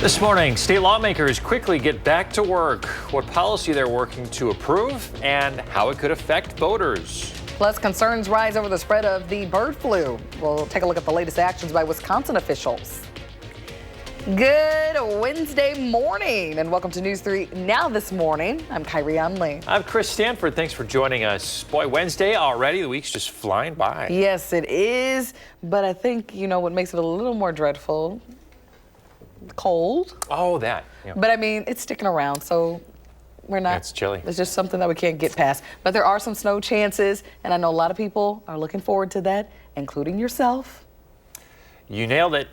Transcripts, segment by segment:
This morning, state lawmakers quickly get back to work. What policy they're working to approve and how it could affect voters. Plus, concerns rise over the spread of the bird flu. We'll take a look at the latest actions by Wisconsin officials. Good Wednesday morning and welcome to News 3 Now This Morning. I'm Kyrie Unley. I'm Chris Stanford. Thanks for joining us. Boy, Wednesday already. The week's just flying by. Yes, it is. But I think, what makes it a little more dreadful? Cold. Oh, that. Yeah. But I mean, it's sticking around, so we're not. It's chilly. It's just something that we can't get past. But there are some snow chances, and I know a lot of people are looking forward to that, including yourself. You nailed it.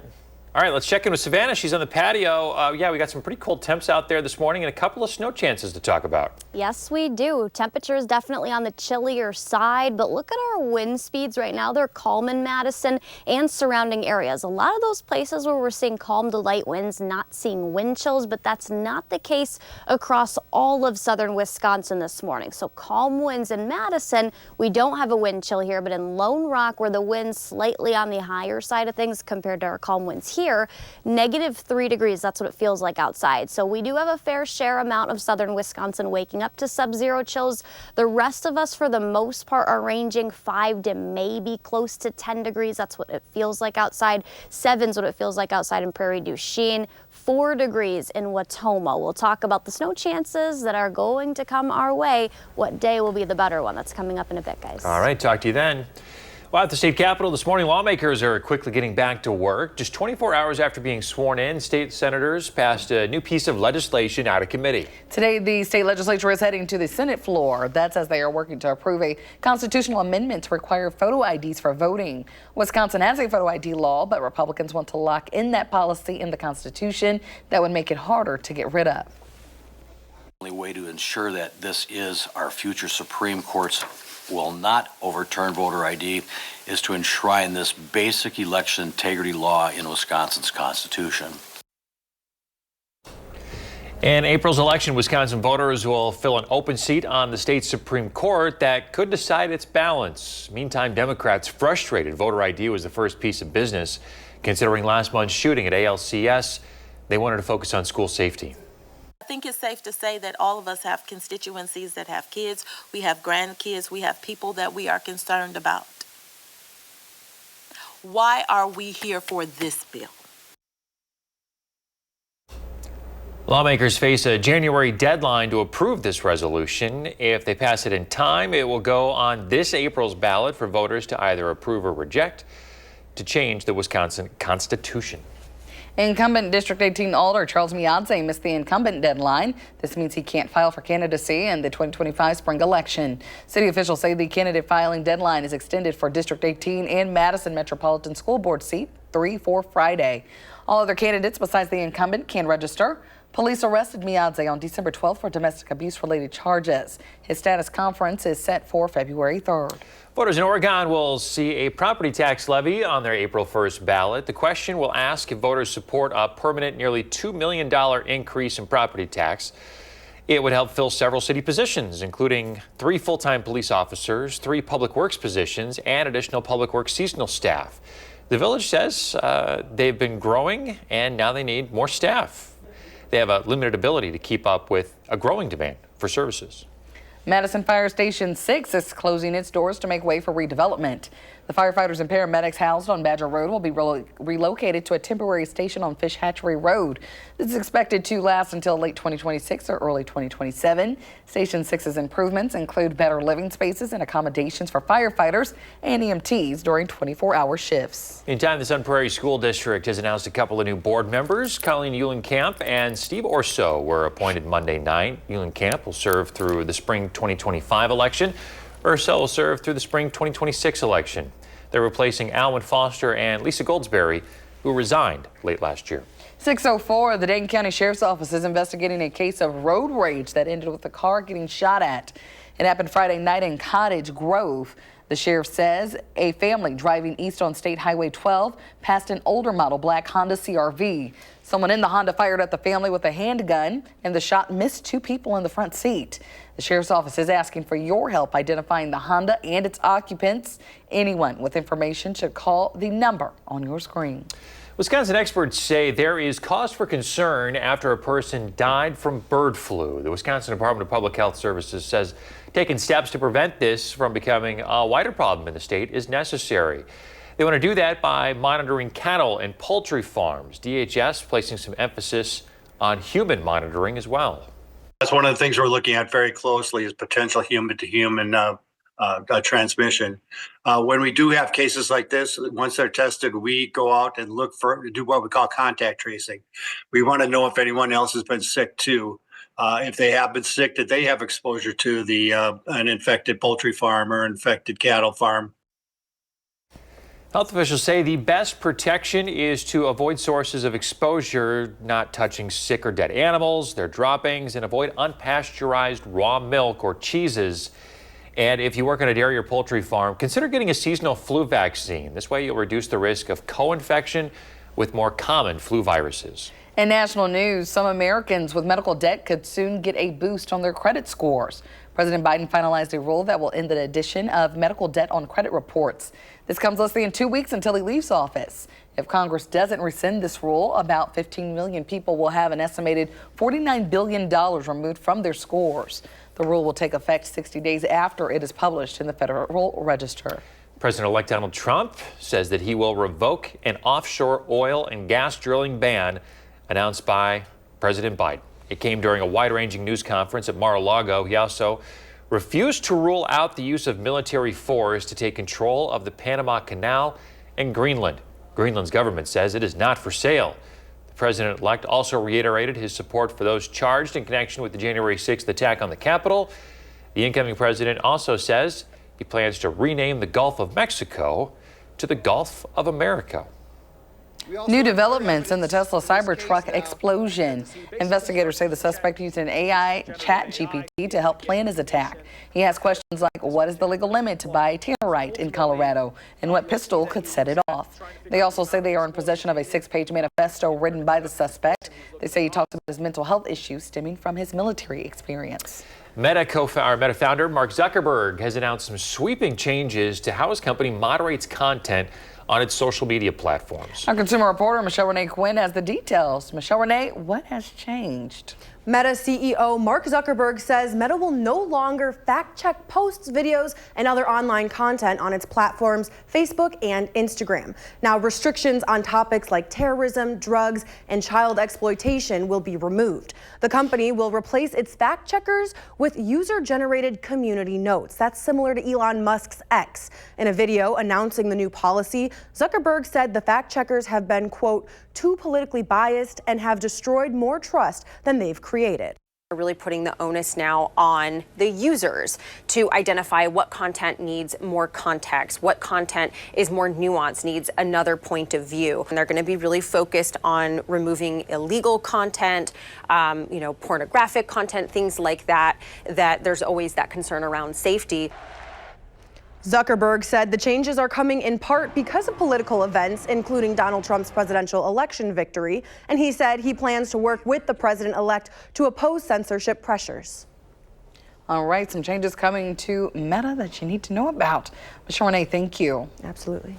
All right, let's check in with Savannah. She's on the patio. Yeah, we got some pretty cold temps out there this morning and a couple of snow chances to talk about. Yes, we do. Temperatures definitely on the chillier side, but look at our wind speeds right now. They're calm in Madison and surrounding areas. A lot of those places where we're seeing calm to light winds, not seeing wind chills, but that's not the case across all of southern Wisconsin this morning. So calm winds in Madison. We don't have a wind chill here, but in Lone Rock, where the wind's slightly on the higher side of things compared to our calm winds here, -3 degrees, that's what it feels like outside. So we do have a fair share amount of southern Wisconsin waking up to sub-zero chills. The rest of us, for the most part, are ranging 5 to maybe close to 10 degrees. That's what it feels like outside. 7's what it feels like outside in Prairie du Chien. 4 degrees in Watoma. We'll talk about the snow chances that are going to come our way. What day will be the better one? That's coming up in a bit, guys. All right, talk to you then. Well, at the state capitol this morning, lawmakers are quickly getting back to work. Just 24 hours after being sworn in, state senators passed a new piece of legislation out of committee. Today, the state legislature is heading to the Senate floor. That's as they are working to approve a constitutional amendment to require photo IDs for voting. Wisconsin has a photo ID law, but Republicans want to lock in that policy in the Constitution. That would make it harder to get rid of. The only way to ensure that this is our future Supreme Court's will not overturn voter ID is to enshrine this basic election integrity law in Wisconsin's Constitution. In April's election, Wisconsin voters will fill an open seat on the state's Supreme Court that could decide its balance. Meantime, Democrats frustrated voter ID was the first piece of business. Considering last month's shooting at ALCS, they wanted to focus on school safety. I think it's safe to say that all of us have constituencies that have kids, we have grandkids, we have people that we are concerned about. Why are we here for this bill? Lawmakers face a January deadline to approve this resolution. If they pass it in time, it will go on this April's ballot for voters to either approve or reject to change the Wisconsin Constitution. Incumbent District 18 Alder Charles Miadze missed the incumbent deadline. This means he can't file for candidacy in the 2025 spring election. City officials say the candidate filing deadline is extended for District 18 and Madison Metropolitan School Board seat 3 for Friday. All other candidates besides the incumbent can register. Police arrested Miadze on December 12th for domestic abuse-related charges. His status conference is set for February 3rd. Voters in Oregon will see a property tax levy on their April 1st ballot. The question will ask if voters support a permanent nearly $2 million increase in property tax. It would help fill several city positions, including 3 full-time police officers, 3 public works positions, and additional public works seasonal staff. The village says they've been growing and now they need more staff. They have a limited ability to keep up with a growing demand for services. Madison Fire Station 6 is closing its doors to make way for redevelopment. The firefighters and paramedics housed on Badger Road will be relocated to a temporary station on Fish Hatchery Road. This is expected to last until late 2026 or early 2027. Station 6's improvements include better living spaces and accommodations for firefighters and EMTs during 24-hour shifts. Meantime, the Sun Prairie School District has announced a couple of new board members. Colleen Eulenkamp and Steve Orso were appointed Monday night. Eulenkamp will serve through the spring 2025 election. Urso will serve through the spring 2026 election. They're replacing Alwyn Foster and Lisa Goldsberry, who resigned late last year. 6:04, the Dane County Sheriff's Office is investigating a case of road rage that ended with a car getting shot at. It happened Friday night in Cottage Grove. The sheriff says a family driving east on State Highway 12 passed an older model black Honda CR-V. Someone in the Honda fired at the family with a handgun, and the shot missed 2 people in the front seat. The sheriff's office is asking for your help identifying the Honda and its occupants. Anyone with information should call the number on your screen. Wisconsin experts say there is cause for concern after a person died from bird flu. The Wisconsin Department of Public Health Services says taking steps to prevent this from becoming a wider problem in the state is necessary. They want to do that by monitoring cattle and poultry farms. DHS placing some emphasis on human monitoring as well. That's one of the things we're looking at very closely is potential human-to-human transmission. When we do have cases like this, once they're tested, we go out and do what we call contact tracing. We want to know if anyone else has been sick too. If they have been sick, that they have exposure to an infected poultry farm or infected cattle farm. Health officials say the best protection is to avoid sources of exposure, not touching sick or dead animals, their droppings, and avoid unpasteurized raw milk or cheeses. And if you work on a dairy or poultry farm, consider getting a seasonal flu vaccine. This way you'll reduce the risk of co-infection with more common flu viruses. In national news, some Americans with medical debt could soon get a boost on their credit scores. President Biden finalized a rule that will end the addition of medical debt on credit reports. This comes less than 2 weeks until he leaves office. If Congress doesn't rescind this rule, about 15 million people will have an estimated $49 billion removed from their scores. The rule will take effect 60 days after it is published in the Federal Register. President-elect Donald Trump says that he will revoke an offshore oil and gas drilling ban announced by President Biden. It came during a wide-ranging news conference at Mar-a-Lago. He also refused to rule out the use of military force to take control of the Panama Canal and Greenland. Greenland's government says it is not for sale. The president-elect also reiterated his support for those charged in connection with the January 6th attack on the Capitol. The incoming president also says he plans to rename the Gulf of Mexico to the Gulf of America. New developments in the Tesla Cybertruck explosion. Investigators say the suspect used an AI chat GPT to help plan his attack. He asked questions like, what is the legal limit to buy tannerite in Colorado, and what pistol could set it off? They also say they are in possession of a 6-page manifesto written by the suspect. They say he talks about his mental health issues stemming from his military experience. Meta founder Mark Zuckerberg has announced some sweeping changes to how his company moderates content on its social media platforms. Our consumer reporter Michelle Renee Quinn has the details. Michelle Renee, what has changed? Meta CEO Mark Zuckerberg says Meta will no longer fact-check posts, videos, and other online content on its platforms, Facebook and Instagram. Now, restrictions on topics like terrorism, drugs, and child exploitation will be removed. The company will replace its fact-checkers with user-generated community notes. That's similar to Elon Musk's X. In a video announcing the new policy, Zuckerberg said the fact-checkers have been, quote, too politically biased and have destroyed more trust than they've created. We're really putting the onus now on the users to identify what content needs more context, what content is more nuanced, needs another point of view. And they're going to be really focused on removing illegal content, pornographic content, things like that, that there's always that concern around safety. Zuckerberg said the changes are coming in part because of political events, including Donald Trump's presidential election victory. And he said he plans to work with the president-elect to oppose censorship pressures. All right, some changes coming to Meta that you need to know about. Michelle Renee, thank you. Absolutely.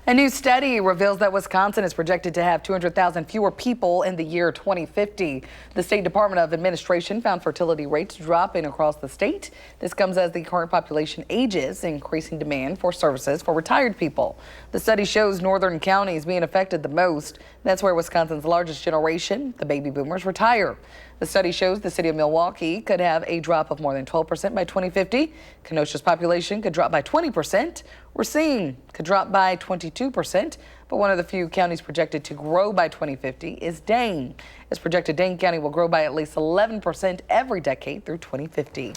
A new study reveals that Wisconsin is projected to have 200,000 fewer people in the year 2050. The State Department of Administration found fertility rates dropping across the state. This comes as the current population ages, increasing demand for services for retired people. The study shows northern counties being affected the most. That's where Wisconsin's largest generation, the baby boomers, retire. The study shows the city of Milwaukee could have a drop of more than 12% by 2050. Kenosha's population could drop by 20%. Racine could drop by 22%. But one of the few counties projected to grow by 2050 is Dane. It's projected Dane County will grow by at least 11% every decade through 2050.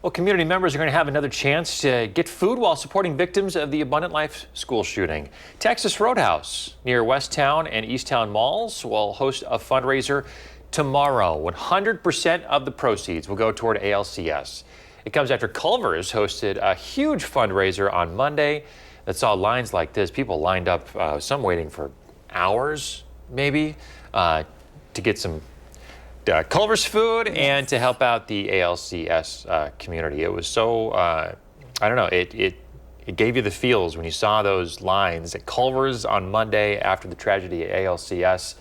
Well, community members are going to have another chance to get food while supporting victims of the Abundant Life school shooting. Texas Roadhouse near Westtown and Easttown malls will host a fundraiser tomorrow. 100% of the proceeds will go toward ALCS. It comes after Culver's hosted a huge fundraiser on Monday that saw lines like this. People lined up, some waiting for hours, maybe, to get some Culver's food and to help out the ALCS community. It was so, I don't know, It gave you the feels when you saw those lines at Culver's on Monday after the tragedy at ALCS.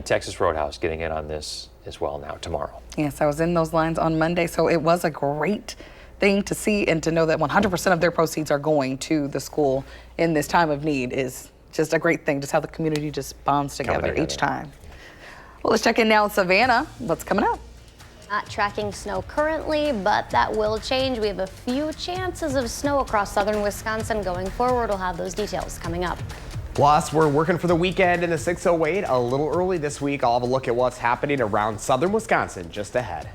Texas Roadhouse getting in on this as well now tomorrow. Yes, I was in those lines on Monday, so it was a great thing to see and to know that 100% of their proceeds are going to the school in this time of need is just a great thing. Just how the community just bonds together each time. Well, let's check in now with Savannah. What's coming up? Not tracking snow currently, but that will change. We have a few chances of snow across southern Wisconsin going forward. We'll have those details coming up. Plus, we're working for the weekend in the 608 a little early this week. I'll have a look at what's happening around southern Wisconsin just ahead.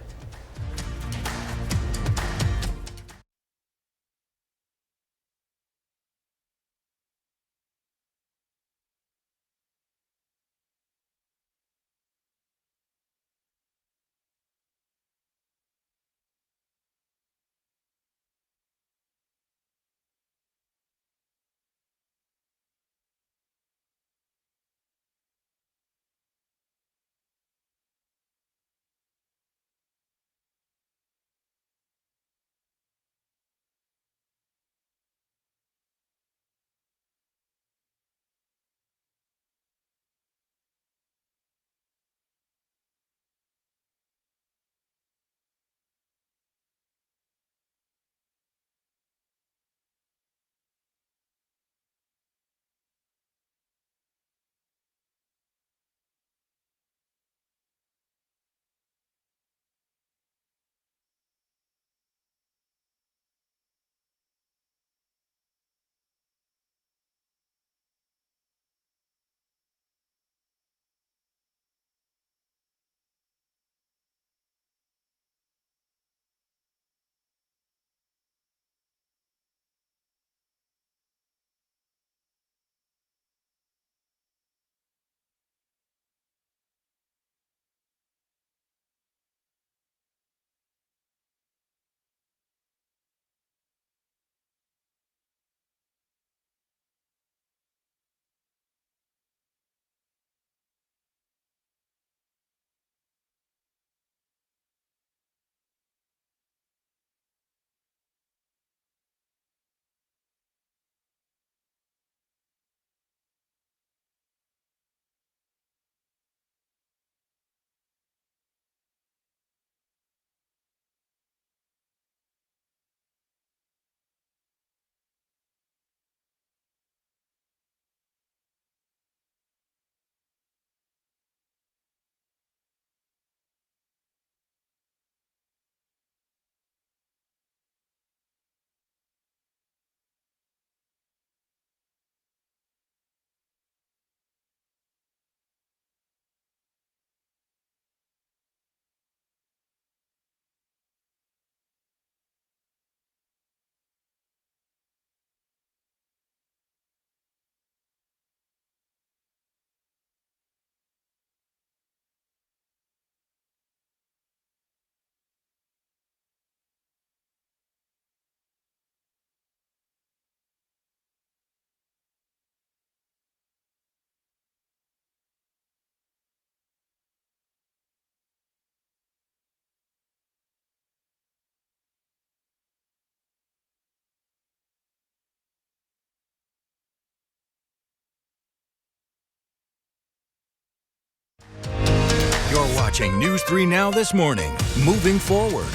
You're watching News 3 Now this morning. Moving forward.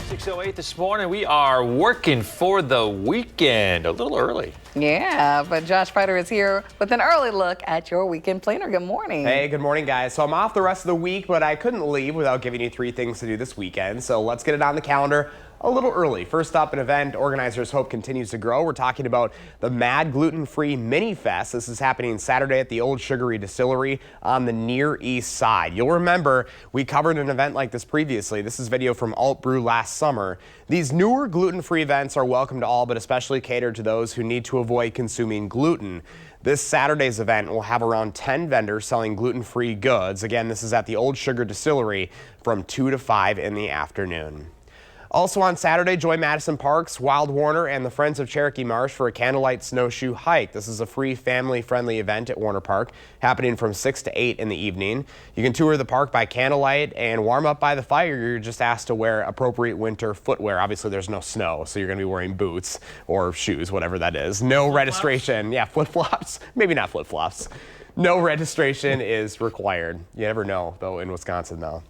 6:08 this morning. We are working for the weekend. A little early. Yeah, but Josh Fighter is here with an early look at your weekend planner. Good morning. Hey, good morning, guys. So I'm off the rest of the week, but I couldn't leave without giving you 3 things to do this weekend. So let's get it on the calendar a little early. First up, an event organizers hope continues to grow. We're talking about the Mad Gluten-Free Mini Fest. This is happening Saturday at the Old Sugary Distillery on the Near East Side. You'll remember we covered an event like this previously. This is video from Alt Brew last summer. These newer gluten-free events are welcome to all, but especially catered to those who need to avoid consuming gluten. This Saturday's event will have around 10 vendors selling gluten-free goods. Again, this is at the Old Sugar Distillery from 2 to 5 in the afternoon. Also on Saturday, join Madison Parks, Wild Warner, and the Friends of Cherokee Marsh for a candlelight snowshoe hike. This is a free family-friendly event at Warner Park, happening from 6 to 8 in the evening. You can tour the park by candlelight and warm up by the fire. You're just asked to wear appropriate winter footwear. Obviously, there's no snow, so you're going to be wearing boots or shoes, whatever that is. No registration. Yeah, flip-flops. Maybe not flip-flops. No registration is required. You never know, though, in Wisconsin, though.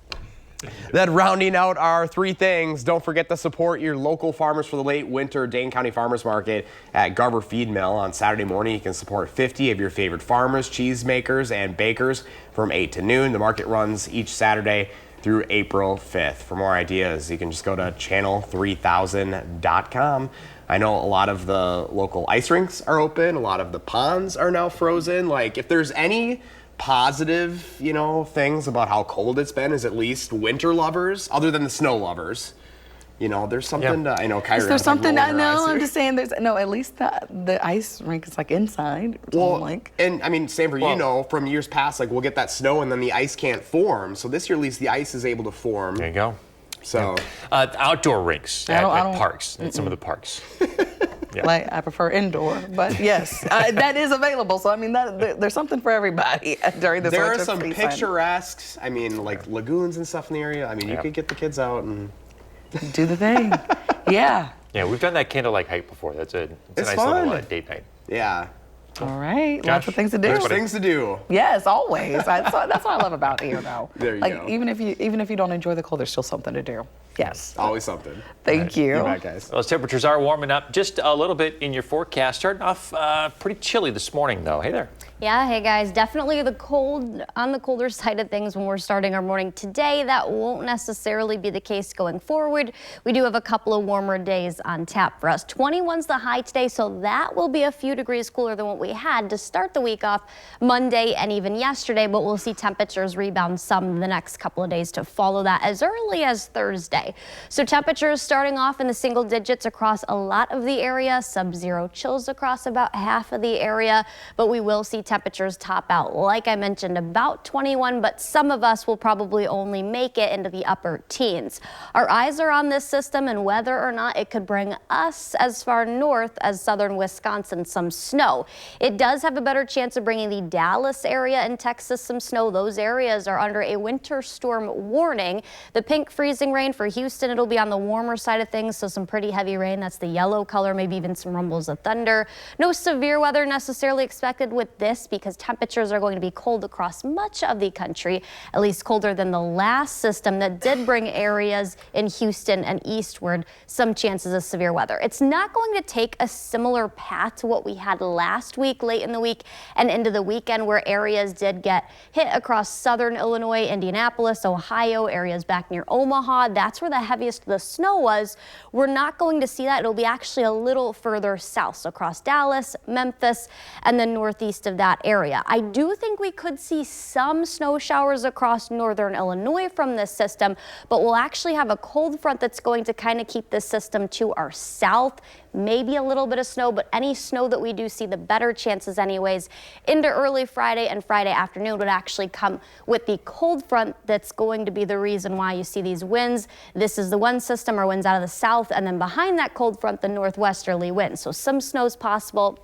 Then rounding out our 3 things, don't forget to support your local farmers for the late winter Dane County Farmers Market at Garber Feed Mill. On Saturday morning, you can support 50 of your favorite farmers, cheesemakers, and bakers from 8 to noon. The market runs each Saturday through April 5th. For more ideas, you can just go to channel3000.com. I know a lot of the local ice rinks are open. A lot of the ponds are now frozen. Like, if there's any positive, things about how cold it's been, is at least winter lovers, other than the snow lovers. There's something to, I know Kyra. Is there something I know? I'm just saying at least the ice rink is like inside. And I mean, same for from years past, we'll get that snow and then the ice can't form. So this year, at least the ice is able to form. There you go. So outdoor rinks at parks, at some of the parks. Yeah. I prefer indoor, but yes, that is available. So I mean, there's something for everybody during this. There are some picturesque, like lagoons and stuff in the area. I mean, you could get the kids out and do the thing. Yeah. Yeah, we've done that candlelight hike before. It's a nice fun. little date night. Yeah. All right. Josh, lots of things to do. There's things to do. Yes, always. That's what I love about here, though. There you go. Even if you don't enjoy the cold, there's still something to do. Yes. Always something. Thank you. You're back, guys. Those temperatures are warming up just a little bit in your forecast. Starting off pretty chilly this morning, though. Hey there. Yeah, hey guys, definitely on the colder side of things when we're starting our morning today. That won't necessarily be the case going forward. We do have a couple of warmer days on tap for us. 21's the high today, so that will be a few degrees cooler than what we had to start the week off Monday and even yesterday, but we'll see temperatures rebound some the next couple of days to follow that as early as Thursday. So temperatures starting off in the single digits across a lot of the area, sub-zero chills across about half of the area, but we will see temperatures top out, like I mentioned, about 21, but some of us will probably only make it into the upper teens. Our eyes are on this system and whether or not it could bring us as far north as southern Wisconsin some snow. It does have a better chance of bringing the Dallas area in Texas some snow. Those areas are under a winter storm warning. The pink freezing rain for Houston, it'll be on the warmer side of things, so some pretty heavy rain. That's the yellow color, maybe even some rumbles of thunder. No severe weather necessarily expected with this because temperatures are going to be cold across much of the country, at least colder than the last system that did bring areas in Houston and eastward some chances of severe weather. It's not going to take a similar path to what we had last week, late in the week and into the weekend, where areas did get hit across southern Illinois, Indianapolis, Ohio, areas back near Omaha. That's where the heaviest of the snow was. We're not going to see that. It'll be actually a little further south, so across Dallas, Memphis, and the northeast of that area. I do think we could see some snow showers across northern Illinois from this system, but we'll actually have a cold front that's going to kind of keep this system to our south. Maybe a little bit of snow, but any snow that we do see, the better chances anyways into early Friday and Friday afternoon would actually come with the cold front. That's going to be the reason why you see these winds. This is the one system, or winds out of the south, and then behind that cold front, the northwesterly winds. So some snow's possible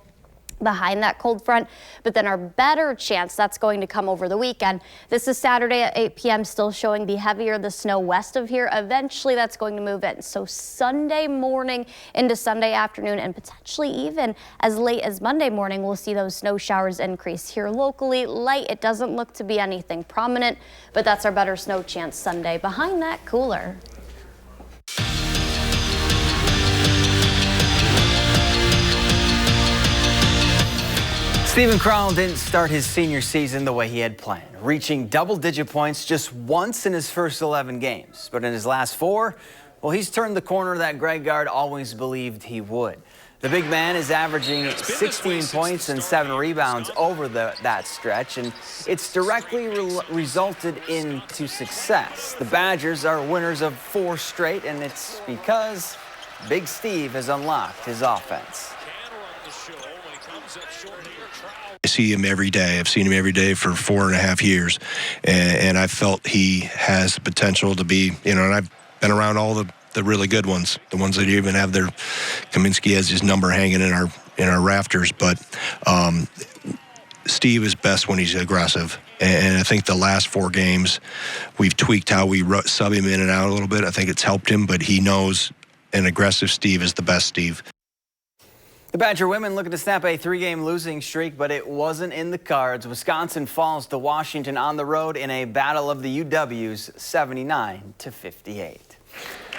behind that cold front, but then our better chance, that's going to come over the weekend. This is Saturday at 8 p.m. still showing the heavier the snow west of here. Eventually that's going to move in. So Sunday morning into Sunday afternoon, and potentially even as late as Monday morning, we'll see those snow showers increase here locally. Light, it doesn't look to be anything prominent, but that's our better snow chance Sunday. Behind that, cooler. Stephen Crowell didn't start his senior season the way he had planned, reaching double-digit points just once in his first 11 games. But in his last 4, well, he's turned the corner that Greg Gard always believed he would. The big man is averaging 16 points and 7 rebounds over that stretch, and it's directly resulted into success. The Badgers are winners of 4 straight, and it's because Big Steve has unlocked his offense. I see him every day. I've seen him every day for 4.5 years, and I felt he has the potential to be, and I've been around all the the really good ones, the ones that even have their Kaminsky has his number hanging in our rafters. But Steve is best when he's aggressive. And I think the last 4 games, we've tweaked how we sub him in and out a little bit. I think it's helped him, but he knows an aggressive Steve is the best Steve. The Badger women looking to snap a 3-game losing streak, but it wasn't in the cards. Wisconsin falls to Washington on the road in a battle of the UWs, 79-58.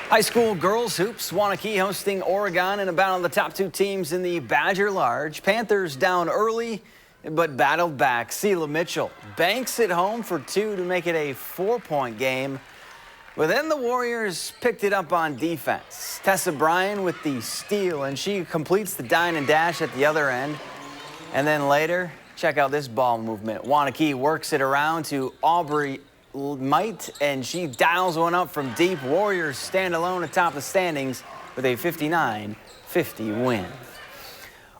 High school girls hoops, Waunakee hosting Oregon in a battle of the top 2 teams in the Badger Large. Panthers down early, but battled back. Sela Mitchell banks it home for 2 to make it a 4-point game. But then the Warriors picked it up on defense. Tessa Bryan with the steal, and she completes the dine and dash at the other end. And then later, check out this ball movement. Waunakee works it around to Aubrey Might, and she dials one up from deep. Warriors stand alone atop the standings with a 59-50 win.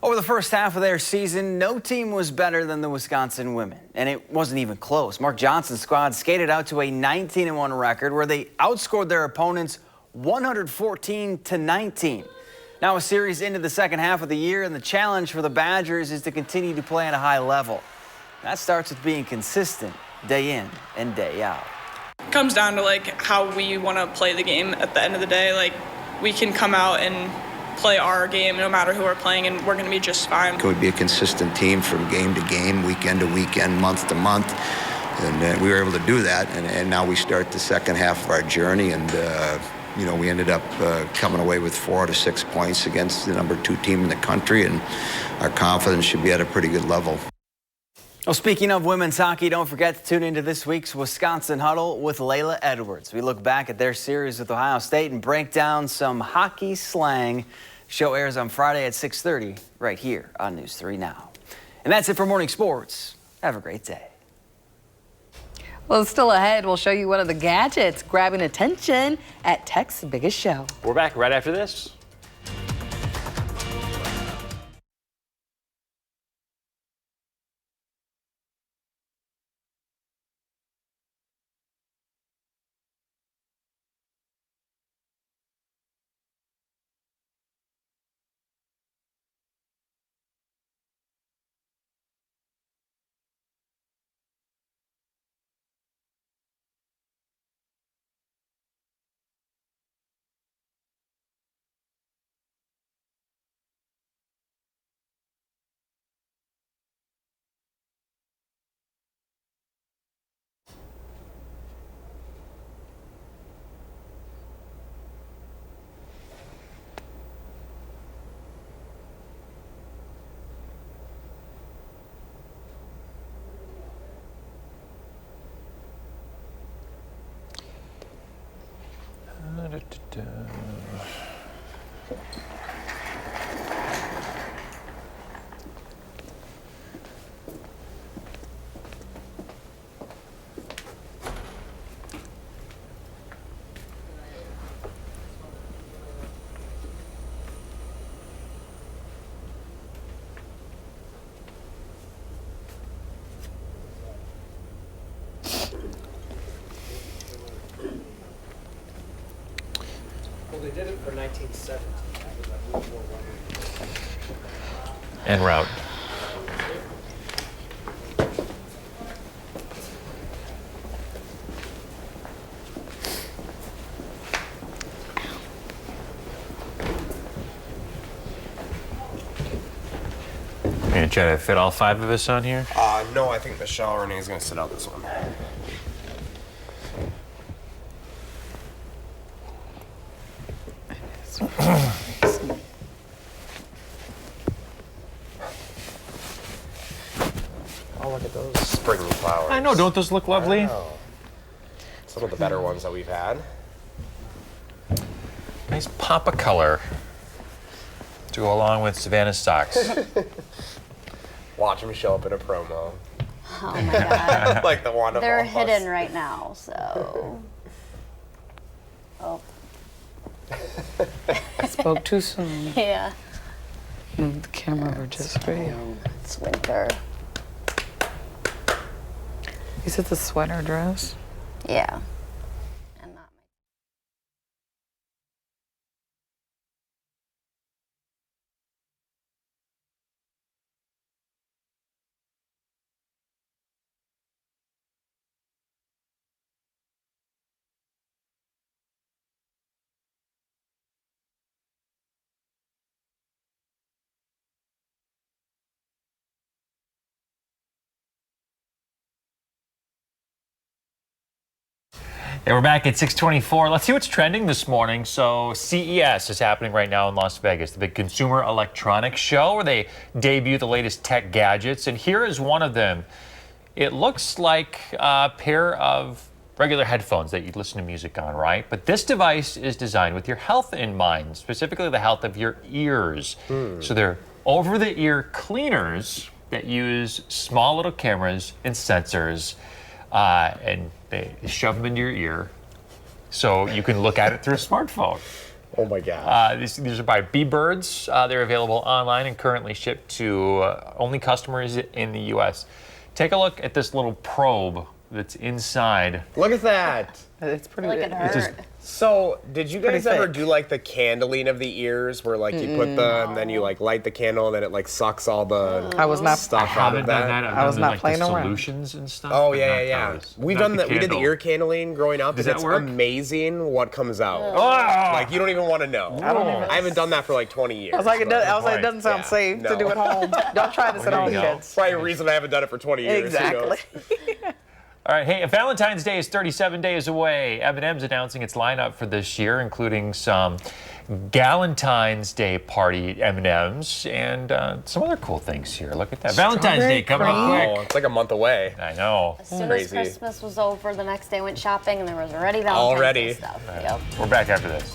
Over the first half of their season, no team was better than the Wisconsin women, and it wasn't even close. Mark Johnson's squad skated out to a 19-1 record where they outscored their opponents 114-19. Now a series into the second half of the year, and the challenge for the Badgers is to continue to play at a high level. That starts with being consistent day in and day out. It comes down to how we want to play the game at the end of the day. We can come out and play our game no matter who we're playing, and we're going to be just fine. Could be a consistent team from game to game, weekend to weekend, month to month, and we were able to do that. And now we start the second half of our journey, and we ended up coming away with 4 out of 6 points against the number 2 team in the country, and our confidence should be at a pretty good level. Well, speaking of women's hockey, don't forget to tune into this week's Wisconsin Huddle with Layla Edwards. We look back at their series with Ohio State and break down some hockey slang. Show airs on Friday at 6:30 right here on News 3 Now. And that's it for Morning Sports. Have a great day. Well, still ahead, we'll show you one of the gadgets grabbing attention at Tech's biggest show. We're back right after this. Well, they did it for 1917. En route. You're gonna try to fit all 5 of us on here? No, I think Michelle Renee is going to sit out this one. Oh, look at those spring flowers. I know, don't those look lovely? Some of the better ones that we've had. Nice pop of color to go along with Savannah's socks. Watch them show up in a promo. Oh my God. Like the one of They're all of us. hidden right now, so. Oh. Spoke too soon. Yeah. Move the camera over just for you. It's winter. Is it the sweater dress? Yeah. Hey, we're back at 6:24. Let's see what's trending this morning. So CES is happening right now in Las Vegas, the big consumer electronics show where they debut the latest tech gadgets. And here is one of them. It looks like a pair of regular headphones that you'd listen to music on, right? But this device is designed with your health in mind, specifically the health of your ears. So they're over-the-ear cleaners that use small little cameras and sensors, and they shove them into your ear so you can look at it through a smartphone. Oh my God. These are by B-Birds. They're available online and currently shipped to only customers in the U.S. Take a look at this little probe that's inside. Look at that. It's pretty Like it hurt. So, did you guys Pretty ever thick. do like the candling of the ears where like you put and then you like light the candle and then it like sucks all the I was not. stuff out haven't of done that? that. I've I was done not like playing the around. solutions and stuff. Oh but yeah, not yeah. those. We've Not done that. We did the candle. ear candling growing up, Does and that it's work? amazing what comes out. Oh! Like you don't even want to know. I haven't done that for like 20 years. I was like, it, but- it doesn't sound Yeah, safe to no. do at home. Don't try this at There home, you go. kids. Probably a reason I haven't done it for 20 years. Who knows? Exactly. All right, hey, Valentine's Day is 37 days away. M&M's announcing its lineup for this year, including some Galentine's Day party M&M's and some other cool things here. Look at that. Valentine's Day coming up Oh, quick. it's like a month away. I know. As soon as Crazy. Christmas was over, the next day went shopping and there was already Valentine's Already. Day stuff. Yep. We're back after this.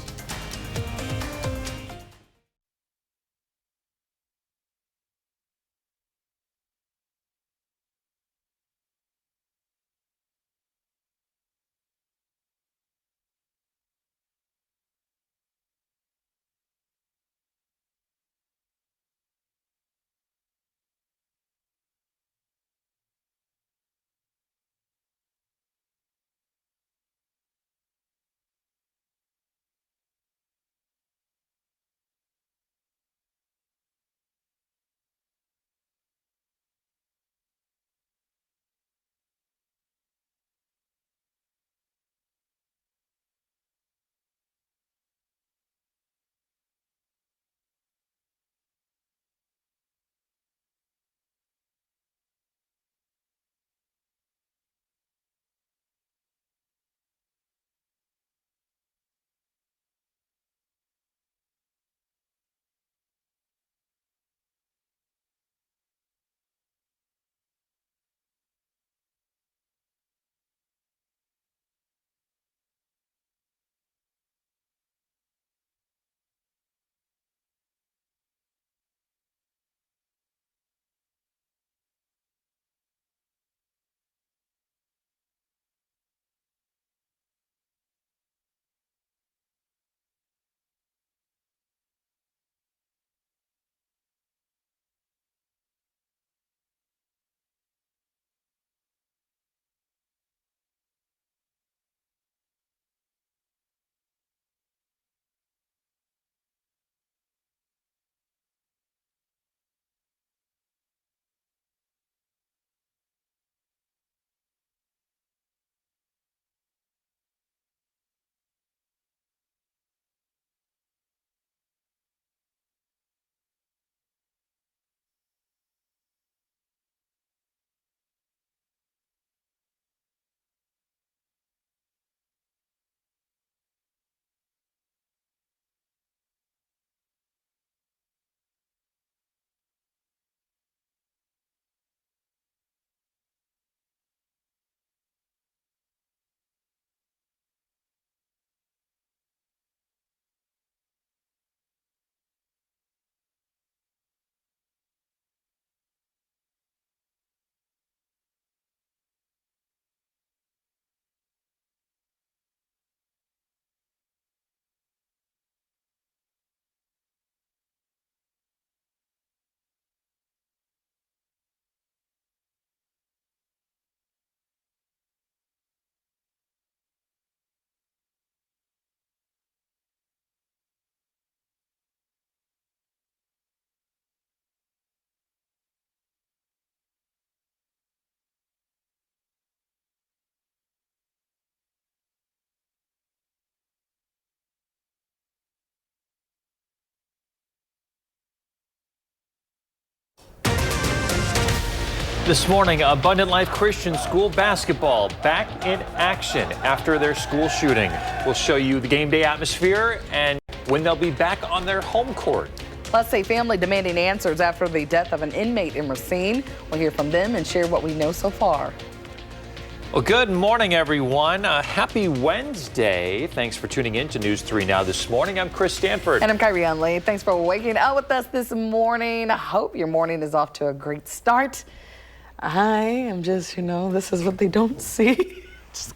This morning, Abundant Life Christian School basketball back in action after their school shooting. We'll show you the game day atmosphere and when they'll be back on their home court. Plus, a family demanding answers after the death of an inmate in Racine. We'll hear from them and share what we know so far. Well, good morning, everyone. Happy Wednesday. Thanks for tuning in to News 3 Now this morning. I'm Chris Stanford. And I'm Kyrie Lee. Thanks for waking up with us this morning. I hope your morning is off to a great start. I am just, this is what they don't see. Just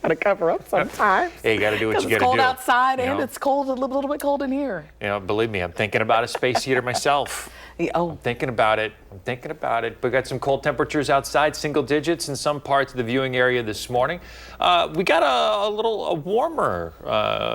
gotta cover up sometimes. Hey, you gotta do what you gotta do. It's cold outside and it's cold, a little bit cold in here. Believe me, I'm thinking about a space heater myself. Oh. I'm thinking about it. We got some cold temperatures outside, single digits in some parts of the viewing area this morning. We got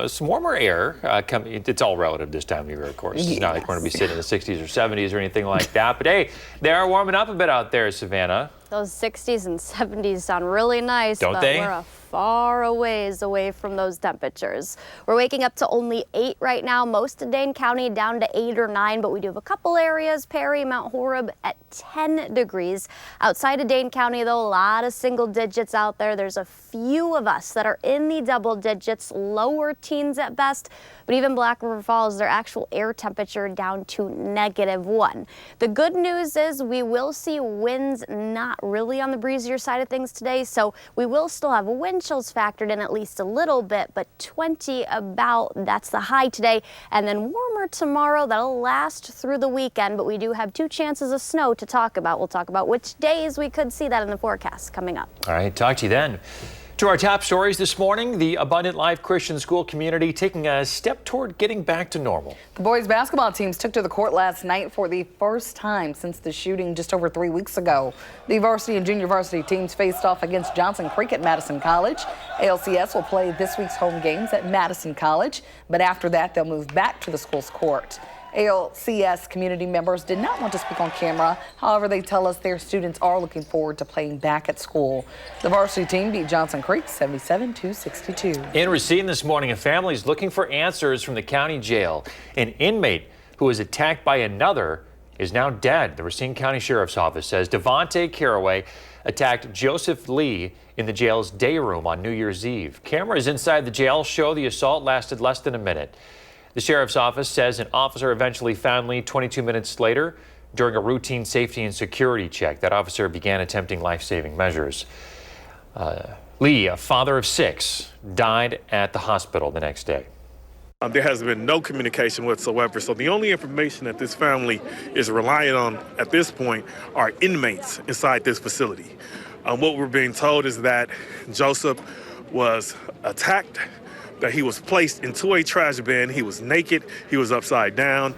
some warmer air coming. It's all relative this time of year, of course. It's not like we're going to be sitting in the 60s or 70s or anything like that. But hey, they are warming up a bit out there, Savannah. Those 60s and 70s sound really nice, Don't but they? We're a far ways away from those temperatures. We're waking up to only 8 right now, most of Dane County down to 8 or 9, but we do have a couple areas, Perry, Mount Horeb at 10 degrees. Outside of Dane County, though, a lot of single digits out there. There's a few of us that are in the double digits, lower teens at best, but even Black River Falls, their actual air temperature down to -1. The good news is we will see winds not really on the breezier side of things today, so we will still have wind chills factored in at least a little bit, but 20 about, that's the high today, and then warmer tomorrow. That'll last through the weekend, but we do have 2 chances of snow to talk about. We'll talk about which days we could see that in the forecast coming up. All right, talk to you then. To our top stories this morning, the Abundant Life Christian School community taking a step toward getting back to normal. The boys basketball teams took to the court last night for the first time since the shooting just over 3 weeks ago. The varsity and junior varsity teams faced off against Johnson Creek at Madison College. ALCS will play this week's home games at Madison College, but after that they'll move back to the school's court. ALCS community members did not want to speak on camera. However, they tell us their students are looking forward to playing back at school. The varsity team beat Johnson Creek 77-62. In Racine this morning, a family is looking for answers from the county jail. An inmate who was attacked by another is now dead. The Racine County Sheriff's Office says Devontae Caraway attacked Joseph Lee in the jail's day room on New Year's Eve. Cameras inside the jail show the assault lasted less than a minute. The Sheriff's Office says an officer eventually found Lee 22 minutes later during a routine safety and security check. That officer began attempting life-saving measures. Lee, a father of 6, died at the hospital the next day. There has been no communication whatsoever, so the only information that this family is relying on at this point are inmates inside this facility. What we're being told is that Joseph was attacked, that he was placed into a trash bin, he was naked, he was upside down.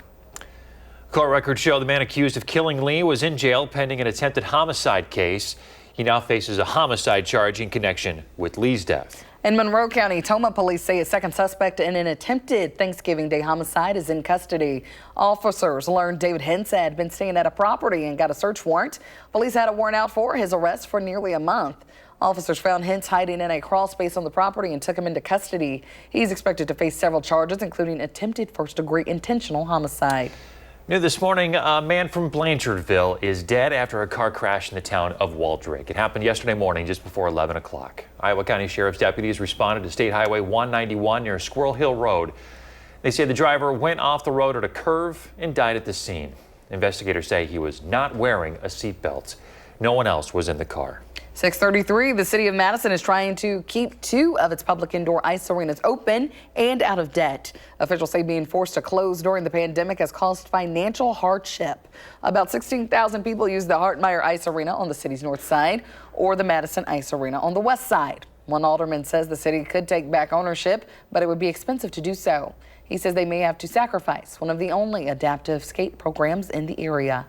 Court records show the man accused of killing Lee was in jail pending an attempted homicide case. He now faces a homicide charge in connection with Lee's death. In Monroe County, Toma police say a second suspect in an attempted Thanksgiving Day homicide is in custody. Officers learned David Hentz had been staying at a property and got a search warrant. Police had a warrant out for his arrest for nearly a month. Officers found Hentz hiding in a crawl space on the property and took him into custody. He's expected to face several charges, including attempted first-degree intentional homicide. New this morning, a man from Blanchardville is dead after a car crash in the town of Waldrick. It happened yesterday morning just before 11 o'clock. Iowa County Sheriff's deputies responded to State Highway 191 near Squirrel Hill Road. They say the driver went off the road at a curve and died at the scene. Investigators say he was not wearing a seatbelt. No one else was in the car. 6:33, the city of Madison is trying to keep 2 of its public indoor ice arenas open and out of debt. Officials say being forced to close during the pandemic has caused financial hardship. About 16,000 people use the Hartmeyer Ice Arena on the city's north side or the Madison Ice Arena on the west side. One alderman says the city could take back ownership, but it would be expensive to do so. He says they may have to sacrifice one of the only adaptive skate programs in the area.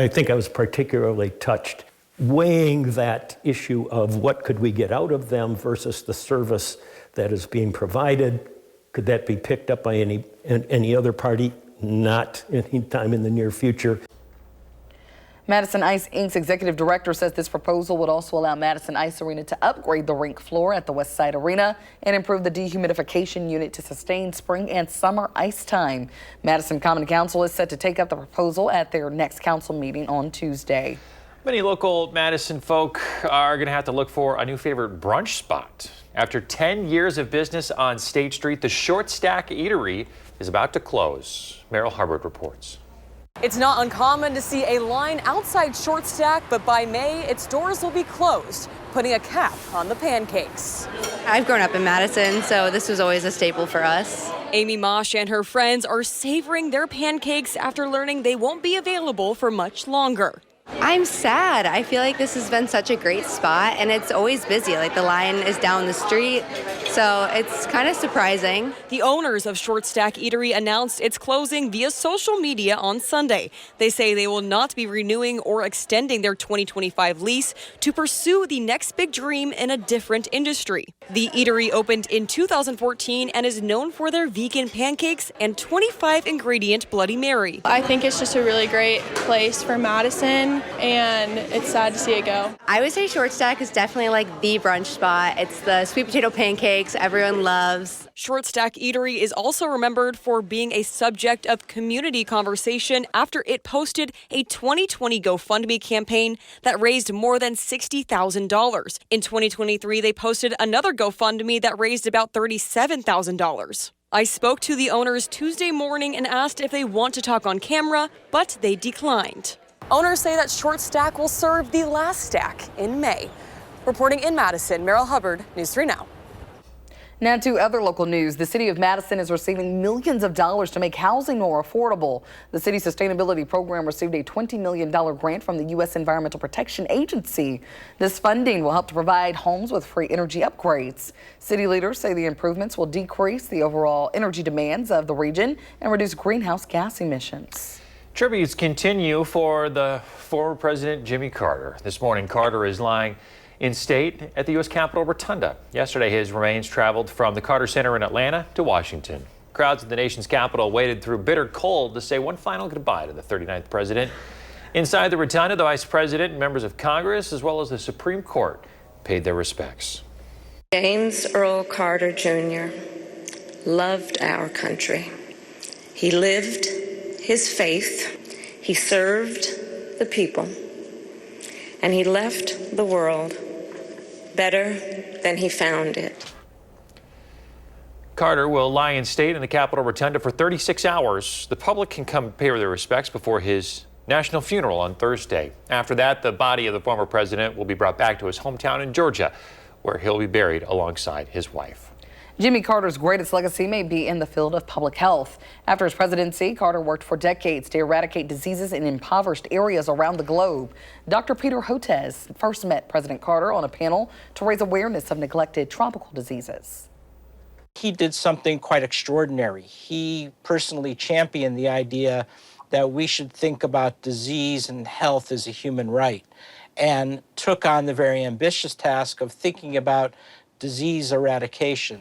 I think I was particularly touched weighing that issue of what could we get out of them versus the service that is being provided. Could that be picked up by any other party? Not anytime in the near future. Madison Ice Inc.'s executive director says this proposal would also allow Madison Ice Arena to upgrade the rink floor at the West Side Arena and improve the dehumidification unit to sustain spring and summer ice time. Madison Common Council is set to take up the proposal at their next council meeting on Tuesday. Many local Madison folk are going to have to look for a new favorite brunch spot. After 10 years of business on State Street, the Short Stack Eatery is about to close. Meryl Hubbard reports. It's not uncommon to see a line outside Short Stack, but by May, its doors will be closed, putting a cap on the pancakes. I've grown up in Madison, so this was always a staple for us. Amy Mosh and her friends are savoring their pancakes after learning they won't be available for much longer. I'm sad. I feel like this has been such a great spot, and it's always busy. Like, the line is down the street, so it's kind of surprising. The owners of Short Stack Eatery announced it's closing via social media on Sunday. They say they will not be renewing or extending their 2025 lease to pursue the next big dream in a different industry. The eatery opened in 2014 and is known for their vegan pancakes and 25-ingredient Bloody Mary. I think it's just a really great place for Madison, and it's sad to see it go. I would say Short Stack is definitely like the brunch spot. It's the sweet potato pancakes everyone loves. Short Stack Eatery is also remembered for being a subject of community conversation after it posted a 2020 GoFundMe campaign that raised more than $60,000. In 2023, they posted another GoFundMe that raised about $37,000. I spoke to the owners Tuesday morning and asked if they want to talk on camera, but they declined. Owners say that Short Stack will serve the last stack in May. Reporting in Madison, Meryl Hubbard, News 3 Now. Now to other local news. The city of Madison is receiving millions of dollars to make housing more affordable. The city sustainability program received a $20 million grant from the U.S. Environmental Protection Agency. This funding will help to provide homes with free energy upgrades. City leaders say the improvements will decrease the overall energy demands of the region and reduce greenhouse gas emissions. Tributes continue for the former President Jimmy Carter. This morning, Carter is lying in state at the U.S. Capitol Rotunda. Yesterday, his remains traveled from the Carter Center in Atlanta to Washington. Crowds at the nation's capital waited through bitter cold to say one final goodbye to the 39th president. Inside the Rotunda, the Vice President and members of Congress, as well as the Supreme Court, paid their respects. James Earl Carter Jr. loved our country. He lived his faith. He served the people. And he left the world better than he found it. Carter will lie in state in the Capitol Rotunda for 36 hours. The public can come pay their respects before his national funeral on Thursday. After that, the body of the former president will be brought back to his hometown in Georgia, where he'll be buried alongside his wife. Jimmy Carter's greatest legacy may be in the field of public health. After his presidency, Carter worked for decades to eradicate diseases in impoverished areas around the globe. Dr. Peter Hotez first met President Carter on a panel to raise awareness of neglected tropical diseases. He did something quite extraordinary. He personally championed the idea that we should think about disease and health as a human right, and took on the very ambitious task of thinking about disease eradication.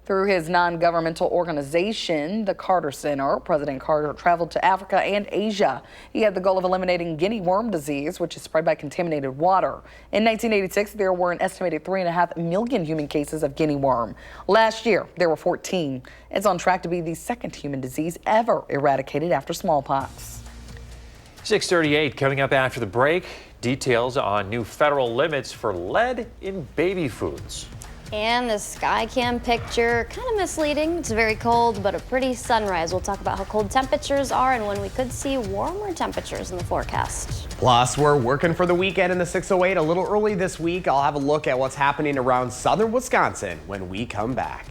Through his non-governmental organization, the Carter Center, President Carter traveled to Africa and Asia. He had the goal of eliminating guinea worm disease, which is spread by contaminated water. In 1986, there were an estimated 3.5 million human cases of guinea worm. Last year, there were 14. It's on track to be the second human disease ever eradicated after smallpox. 6:38 coming up after the break. Details on new federal limits for lead in baby foods. And the Skycam picture, kind of misleading. It's very cold, but a pretty sunrise. We'll talk about how cold temperatures are and when we could see warmer temperatures in the forecast. Plus, we're working for the weekend in the 608 a little early this week. I'll have a look at what's happening around southern Wisconsin when we come back.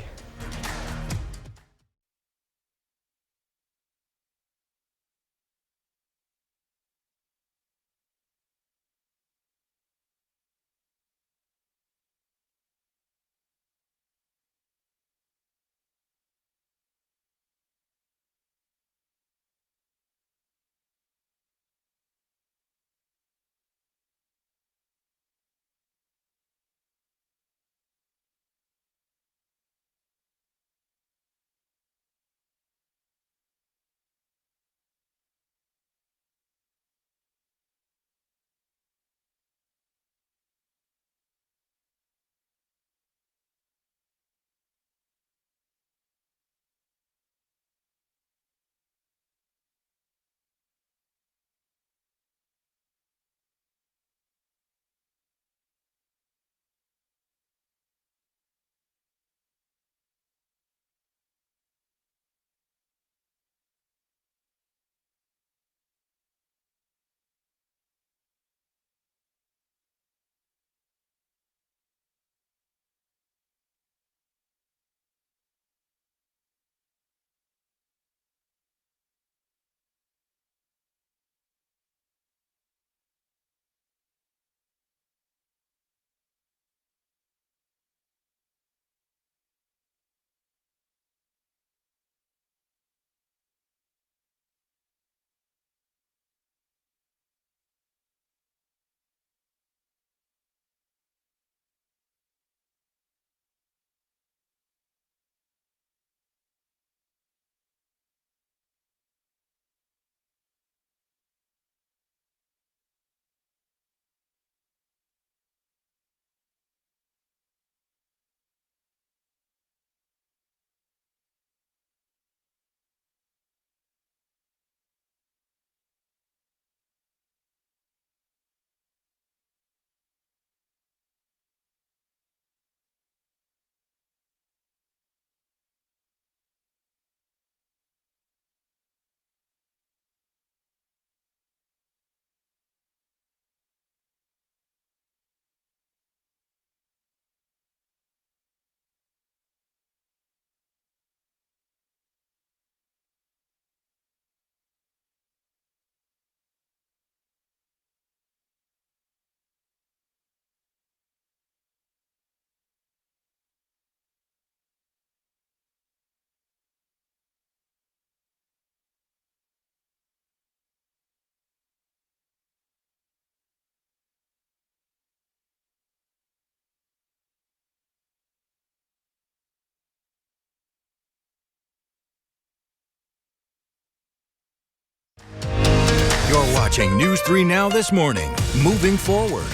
You're watching News 3 Now this morning. Moving forward.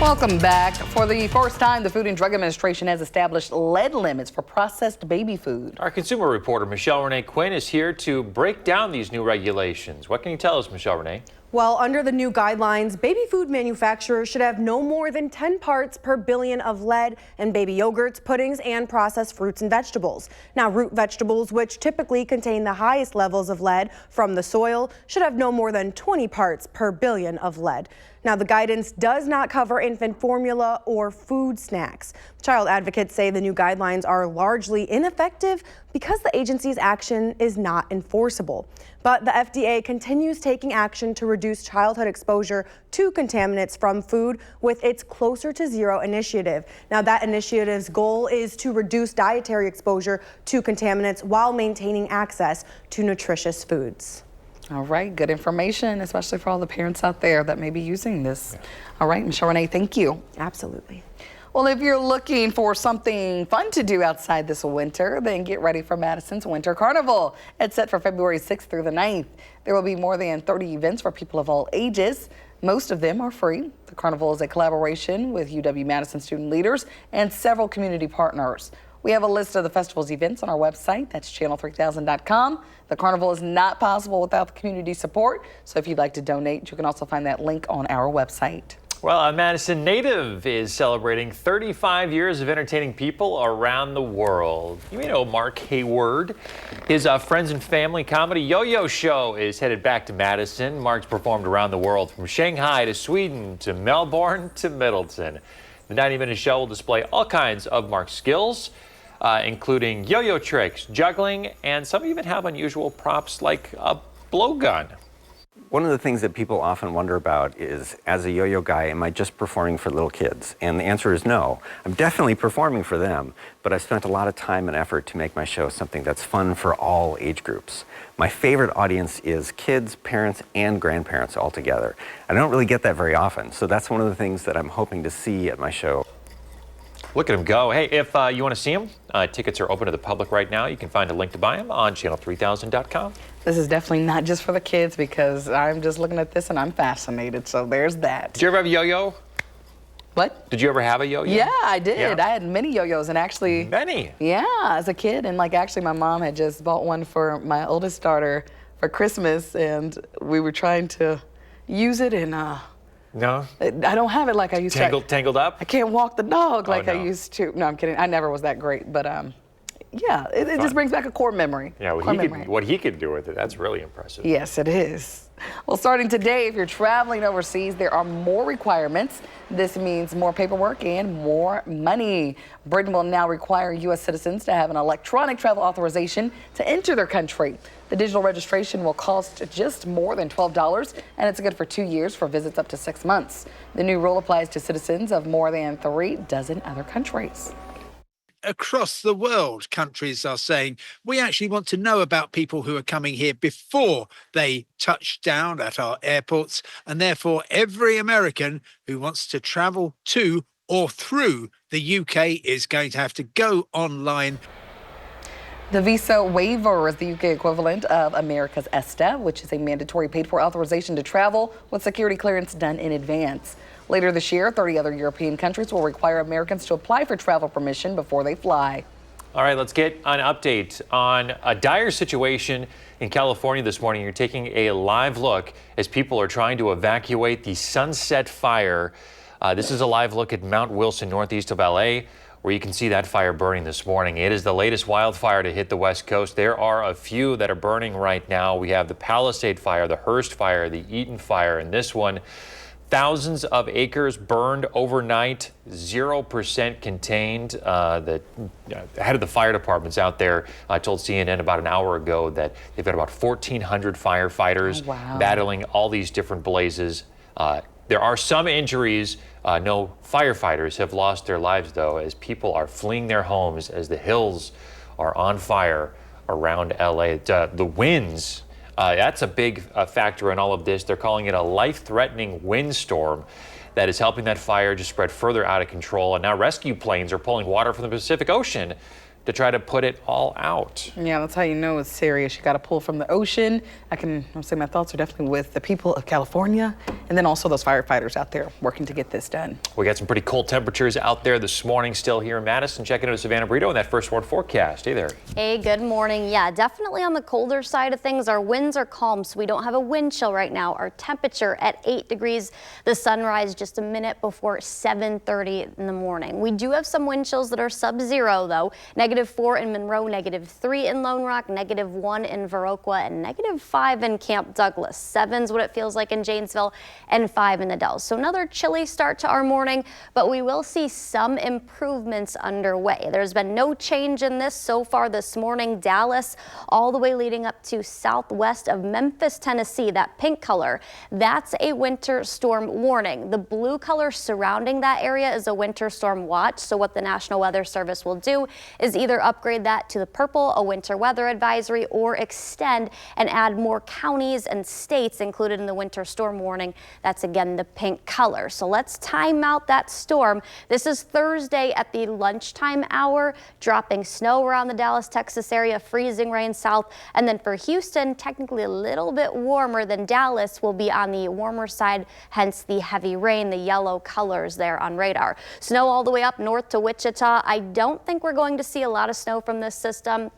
Welcome back. For the first time, the Food and Drug Administration has established lead limits for processed baby food. Our consumer reporter, Michelle Renee Quinn, is here to break down these new regulations. What can you tell us, Michelle Renee? Well, under the new guidelines, baby food manufacturers should have no more than 10 parts per billion of lead in baby yogurts, puddings, and processed fruits and vegetables. Now, root vegetables, which typically contain the highest levels of lead from the soil, should have no more than 20 parts per billion of lead. Now, the guidance does not cover infant formula or food snacks. Child advocates say the new guidelines are largely ineffective because the agency's action is not enforceable. But the FDA continues taking action to reduce childhood exposure to contaminants from food with its Closer to Zero initiative. Now, that initiative's goal is to reduce dietary exposure to contaminants while maintaining access to nutritious foods. All right, good information, especially for all the parents out there that may be using this. Yeah. All right, Michelle Renee, thank you. Absolutely. Well, if you're looking for something fun to do outside this winter, then get ready for Madison's Winter Carnival. It's set for February 6th through the 9th. There will be more than 30 events for people of all ages. Most of them are free. The carnival is a collaboration with UW-Madison student leaders and several community partners. We have a list of the festival's events on our website. That's channel3000.com. The carnival is not possible without the community support. So if you'd like to donate, you can also find that link on our website. Well, a Madison native is celebrating 35 years of entertaining people around the world. You may know Mark Hayward. His Friends and Family comedy Yo-Yo Show is headed back to Madison. Mark's performed around the world from Shanghai to Sweden to Melbourne to Middleton. The 90-minute show will display all kinds of Mark's skills, including yo-yo tricks, juggling, and some even have unusual props like a blowgun. One of the things that people often wonder about is, as a yo-yo guy, am I just performing for little kids? And the answer is no. I'm definitely performing for them, but I've spent a lot of time and effort to make my show something that's fun for all age groups. My favorite audience is kids, parents, and grandparents all together. I don't really get that very often, so that's one of the things that I'm hoping to see at my show. Look at him go. Hey, if you want to see him, tickets are open to the public right now. You can find a link to buy them on channel3000.com. This is definitely not just for the kids because I'm just looking at this and I'm fascinated. So there's that. Did you ever have a yo-yo? What? Did you ever have a yo-yo? Yeah, I did. Yeah. I had many yo-yos and actually... Many? Yeah, as a kid. And like actually my mom had just bought one for my oldest daughter for Christmas and we were trying to use it and... No? I don't have it like I used to. Tangled up? I can't walk the dog like no. I used to. No, I'm kidding. I never was that great, but yeah, it just brings back a core memory. Yeah, what he could do with it, that's really impressive. Yes, it is. Well, starting today, if you're traveling overseas, there are more requirements. This means more paperwork and more money. Britain will now require U.S. citizens to have an electronic travel authorization to enter their country. The digital registration will cost just more than $12, and it's good for 2 years for visits up to 6 months. The new rule applies to citizens of more than 3 dozen other countries. Across the world, countries are saying, we actually want to know about people who are coming here before they touch down at our airports, and therefore every American who wants to travel to or through the UK is going to have to go online. The visa waiver is the UK equivalent of America's ESTA, which is a mandatory paid-for authorization to travel with security clearance done in advance. Later this year, 30 other European countries will require Americans to apply for travel permission before they fly. All right, let's get an update on a dire situation in California this morning. You're taking a live look as people are trying to evacuate the Sunset Fire. This is a live look at Mount Wilson, northeast of LA, where you can see that fire burning this morning. It is the latest wildfire to hit the West Coast. There are a few that are burning right now. We have the Palisade Fire, the Hearst Fire, the Eaton Fire, and this one. Thousands of acres burned overnight, 0% contained. The head of the fire department's out there told CNN about an hour ago that they've got about 1,400 firefighters battling all these different blazes. There are some injuries. No firefighters have lost their lives, though, as people are fleeing their homes as the hills are on fire around LA. The winds. That's a big factor in all of this. They're calling it a life-threatening windstorm that is helping that fire just spread further out of control. And now rescue planes are pulling water from the Pacific Ocean to try to put it all out. Yeah, that's how you know it's serious. You got to pull from the ocean. I'll say my thoughts are definitely with the people of California and then also those firefighters out there working to get this done. We got some pretty cold temperatures out there this morning still here in Madison. Checking into Savannah Brito in that first warn forecast. Hey there. Hey, good morning. Yeah, definitely on the colder side of things. Our winds are calm, so we don't have a wind chill right now. Our temperature at 8 degrees. The sunrise just a minute before 7:30 in the morning. We do have some wind chills that are sub-zero though. -4 in Monroe, -3 in Lone Rock, -1 in Viroqua, and -5 in Camp Douglas. 7's what it feels like in Janesville, and 5 in the Dells. So another chilly start to our morning, but we will see some improvements underway. There's been no change in this so far this morning. Dallas, all the way leading up to southwest of Memphis, Tennessee, that pink color, that's a winter storm warning. The blue color surrounding that area is a winter storm watch. So what the National Weather Service will do is either upgrade that to the purple, a winter weather advisory, or extend and add more counties and states included in the winter storm warning. That's again the pink color. So let's time out that storm. This is Thursday at the lunchtime hour, dropping snow around the Dallas, Texas area, freezing rain south. And then for Houston, technically a little bit warmer than Dallas, will be on the warmer side, hence the heavy rain, the yellow colors there on radar. Snow all the way up north to Wichita. I don't think we're going to see a lot of snow from this system.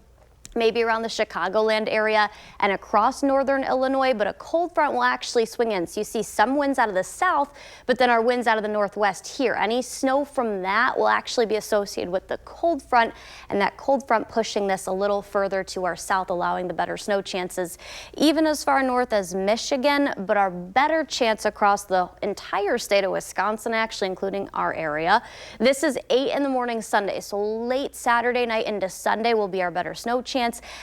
Maybe around the Chicagoland area and across northern Illinois, but a cold front will actually swing in. So you see some winds out of the south, but then our winds out of the northwest here. Any snow from that will actually be associated with the cold front, and that cold front pushing this a little further to our south, allowing the better snow chances even as far north as Michigan, but our better chance across the entire state of Wisconsin, actually including our area. This is 8 in the morning Sunday, so late Saturday night into Sunday will be our better snow chance.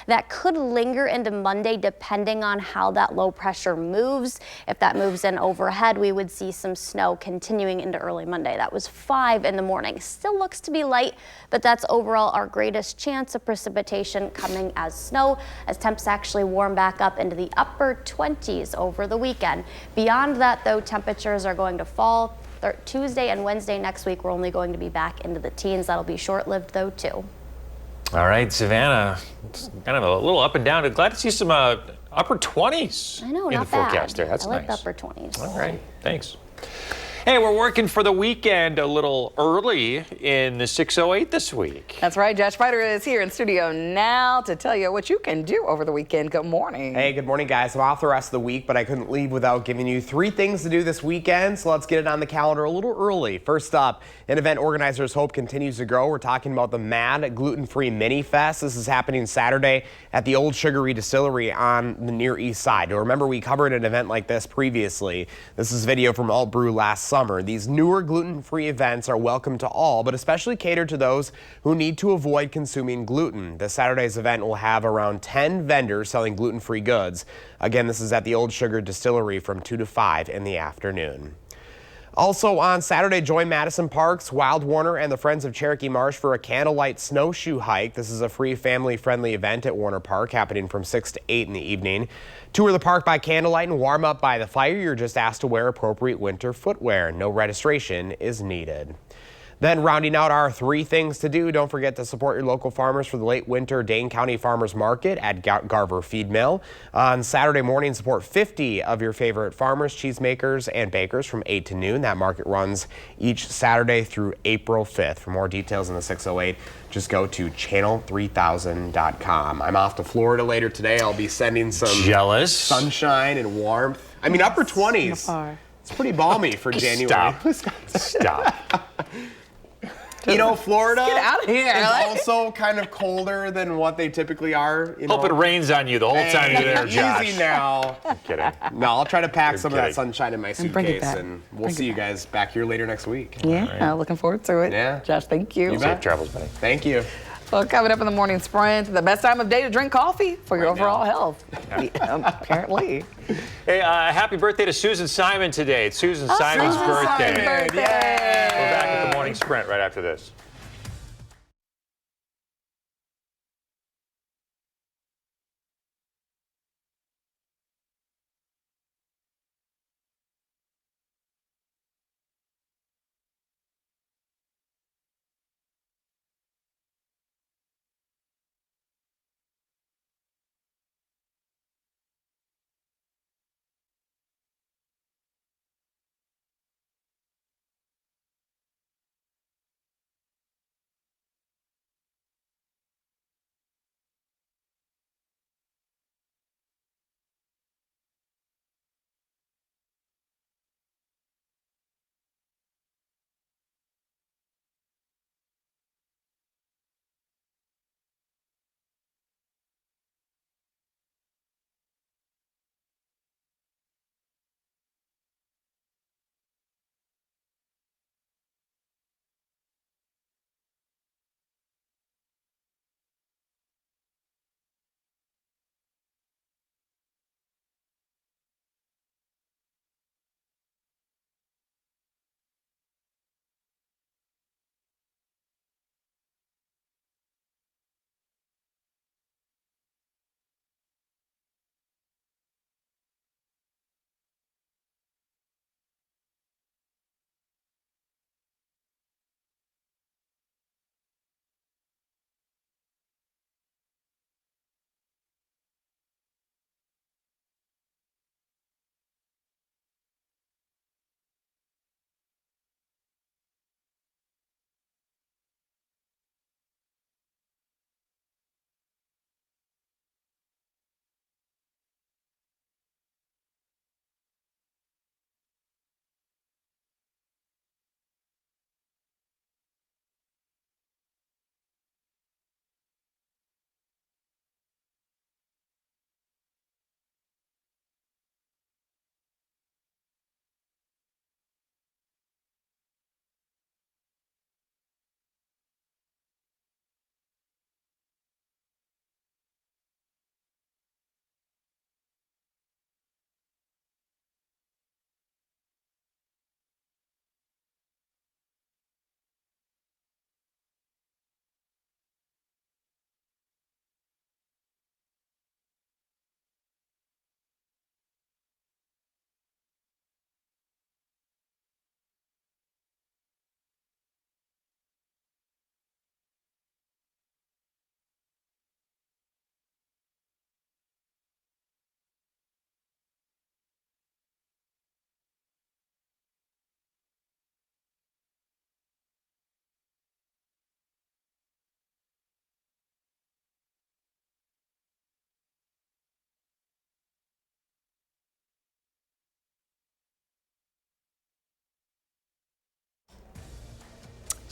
That could linger into Monday depending on how that low pressure moves. If that moves in overhead, we would see some snow continuing into early Monday. That was 5 in the morning. Still looks to be light, but that's overall our greatest chance of precipitation coming as snow, as temps actually warm back up into the upper 20s over the weekend. Beyond that, though, temperatures are going to fall. Tuesday and Wednesday next week, we're only going to be back into the teens. That'll be short-lived, though, too. All right, Savannah, it's kind of a little up and down. Glad to see some upper 20s I know, in not the forecast bad. there. That's I like nice. the upper 20s. All right, thanks. Hey, we're working for the weekend a little early in the 608 this week. That's right. Josh Spider is here in studio now to tell you what you can do over the weekend. Good morning. Hey, good morning, guys. I'm off the rest of the week, but I couldn't leave without giving you 3 things to do this weekend, so let's get it on the calendar a little early. First up, an event organizers hope continues to grow. We're talking about the Mad Gluten-Free Mini Fest. This is happening Saturday at the Old Sugary Distillery on the Near East Side. Now, remember, we covered an event like this previously. This is video from Alt Brew last summer. These newer gluten-free events are welcome to all, but especially catered to those who need to avoid consuming gluten. This Saturday's event will have around 10 vendors selling gluten-free goods. Again, this is at the Old Sugar Distillery from 2 to 5 in the afternoon. Also on Saturday, join Madison Parks, Wild Warner, and the Friends of Cherokee Marsh for a candlelight snowshoe hike. This is a free family-friendly event at Warner Park happening from 6 to 8 in the evening. Tour the park by candlelight and warm up by the fire. You're just asked to wear appropriate winter footwear. No registration is needed. Then rounding out our 3 things to do, don't forget to support your local farmers for the late winter Dane County Farmers Market at Garver Feed Mill. On Saturday morning, support 50 of your favorite farmers, cheesemakers, and bakers from 8 to noon. That market runs each Saturday through April 5th. For more details in the 608, just go to channel3000.com. I'm off to Florida later today. I'll be sending some sunshine and warmth. I mean, upper 20s. It's pretty balmy for January. Stop. You know, Florida Get out of here. is also kind of colder than what they typically are. You Hope know. it rains on you the whole time you're there, Josh. Easy now. I'm kidding. No, I'll try to pack You're some of kidding. that sunshine in my And bring it suitcase, back. and we'll Bring see it you guys back here later next week. Yeah, looking forward to it. Yeah. Josh, thank you. You Safe bet. travels, buddy. Thank you. Well, coming up in the morning sprint, the best time of day to drink coffee for your overall health. Apparently. Hey, happy birthday to Susan Simon today. It's Susan Simon's birthday. Happy birthday. We're back at the morning sprint right after this.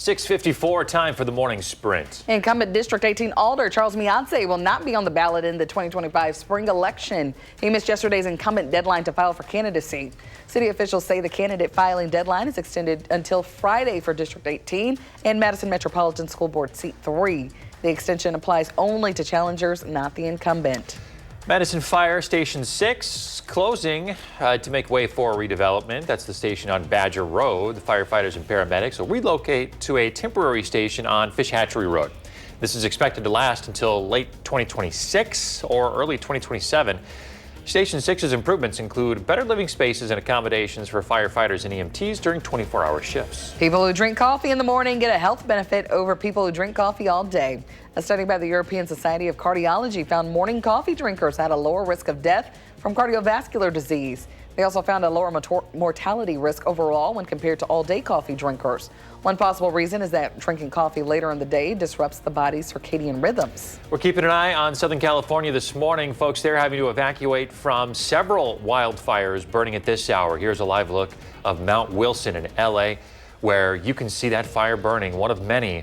6:54, time for the morning sprint. Incumbent District 18 Alder Charles Miance will not be on the ballot in the 2025 spring election. He missed yesterday's incumbent deadline to file for candidacy. City officials say the candidate filing deadline is extended until Friday for District 18 and Madison Metropolitan School Board Seat 3. The extension applies only to challengers, not the incumbent. Madison Fire Station 6 closing to make way for redevelopment. That's the station on Badger Road. The firefighters and paramedics will relocate to a temporary station on Fish Hatchery Road. This is expected to last until late 2026 or early 2027. Station 6's improvements include better living spaces and accommodations for firefighters and EMTs during 24-hour shifts. People who drink coffee in the morning get a health benefit over people who drink coffee all day. A study by the European Society of Cardiology found morning coffee drinkers had a lower risk of death from cardiovascular disease. They also found a lower mortality risk overall when compared to all-day coffee drinkers. One possible reason is that drinking coffee later in the day disrupts the body's circadian rhythms. We're keeping an eye on Southern California this morning. Folks there having to evacuate from several wildfires burning at this hour. Here's a live look of Mount Wilson in LA, where you can see that fire burning, one of many.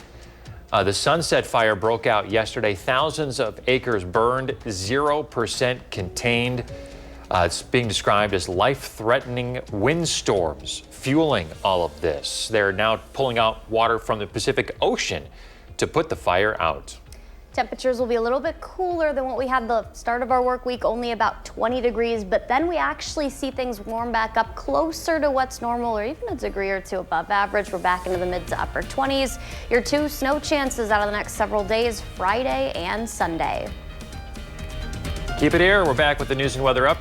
The Sunset Fire broke out yesterday. Thousands of acres burned, 0% contained. It's being described as life-threatening windstorms fueling all of this. They're now pulling out water from the Pacific Ocean to put the fire out. Temperatures will be a little bit cooler than what we had the start of our work week, only about 20 degrees, but then we actually see things warm back up closer to what's normal or even a degree or two above average. We're back into the mid to upper 20s. Your 2 snow chances out of the next several days, Friday and Sunday. Keep it here. We're back with the news and weather update.